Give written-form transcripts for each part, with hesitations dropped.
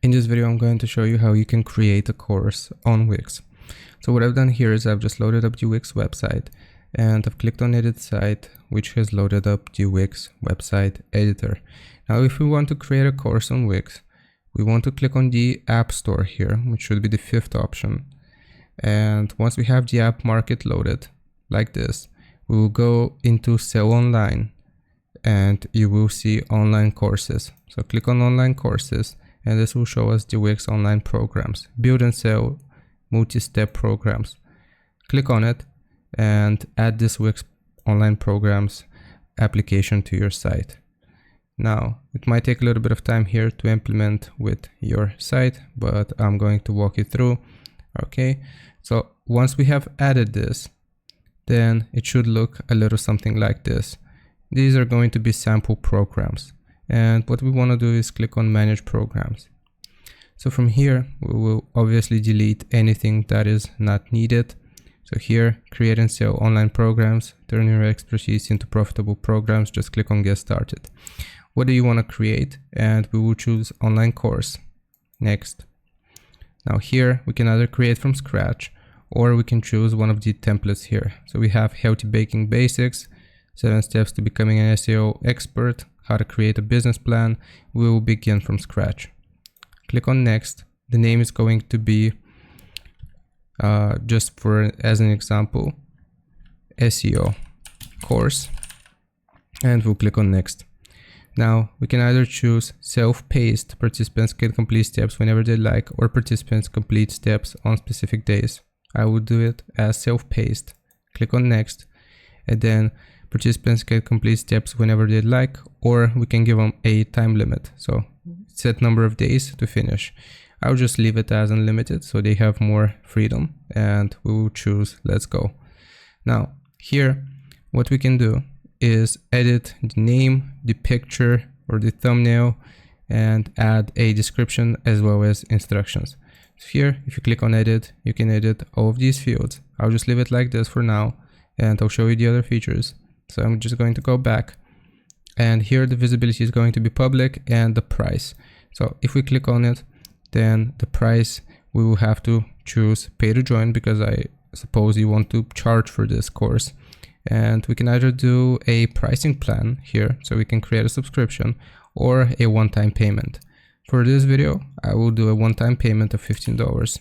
In this video, I'm going to show you how you can create a course on Wix. So what I've done here is I've just loaded up the Wix website and I've clicked on edit site, which has loaded up the Wix website editor. Now, if we want to create a course on Wix, we want to click on the App Store here, which should be the fifth option. And once we have the app market loaded like this, we will go into Sell Online and you will see online courses. So click on online courses and this will show us the Wix online programs, build and sell multi-step programs. Click on it and add this Wix online programs application to your site. Now, it might take a little bit of time here to implement with your site, but I'm going to walk you through. Okay, so once we have added this, then it should look a little something like this. These are going to be sample programs. And what we want to do is click on manage programs. So from here, we will obviously delete anything that is not needed. So here, create and sell online programs, turn your expertise into profitable programs. Just click on get started. What do you want to create? And we will choose online course. Next. Now here, we can either create from scratch or we can choose one of the templates here. So we have Healthy Baking Basics, 7 steps to becoming an SEO expert, how to create a business plan. We will begin from scratch. Click on next. The name is going to be just for as an example, SEO course, and we'll click on next. Now we can either choose self-paced, participants can complete steps whenever they like, or participants complete steps on specific days. I will do it as self-paced. Click on next, and then participants can complete steps whenever they like, or we can give them a time limit. So set number of days to finish. I'll just leave it as unlimited so they have more freedom, and we will choose let's go. Now here, what we can do is edit the name, the picture or the thumbnail, and add a description as well as instructions. So here, if you click on edit, you can edit all of these fields. I'll just leave it like this for now, and I'll show you the other features. So I'm just going to go back, and here the visibility is going to be public and the price. So if we click on it, then the price, we will have to choose pay to join because I suppose you want to charge for this course. And we can either do a pricing plan here, so we can create a subscription, or a one-time payment. For this video, I will do a one-time payment of $15,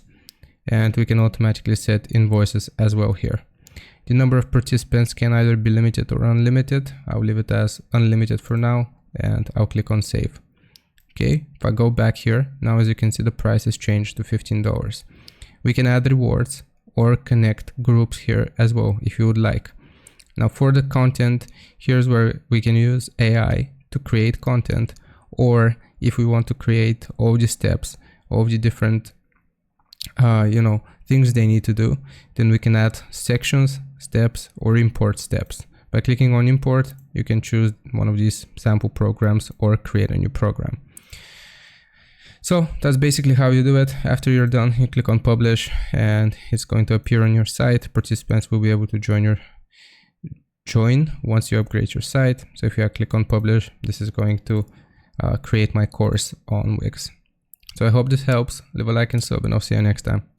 and we can automatically set invoices as well here. The number of participants can either be limited or unlimited. I'll leave it as unlimited for now, and I'll click on save. Okay, if I go back here, now as you can see, the price has changed to $15. We can add rewards or connect groups here as well if you would like. Now for the content, here's where we can use AI to create content, or if we want to create all the steps, all the different things they need to do, then we can add sections, steps, or import steps. By clicking on import, you can choose one of these sample programs or create a new program. So that's basically how you do it. After you're done, you click on publish and it's going to appear on your site. Participants will be able to join once you upgrade your site. So if you click on publish, this is going to create my course on Wix. So I hope this helps. Leave a like and sub, and I'll see you next time.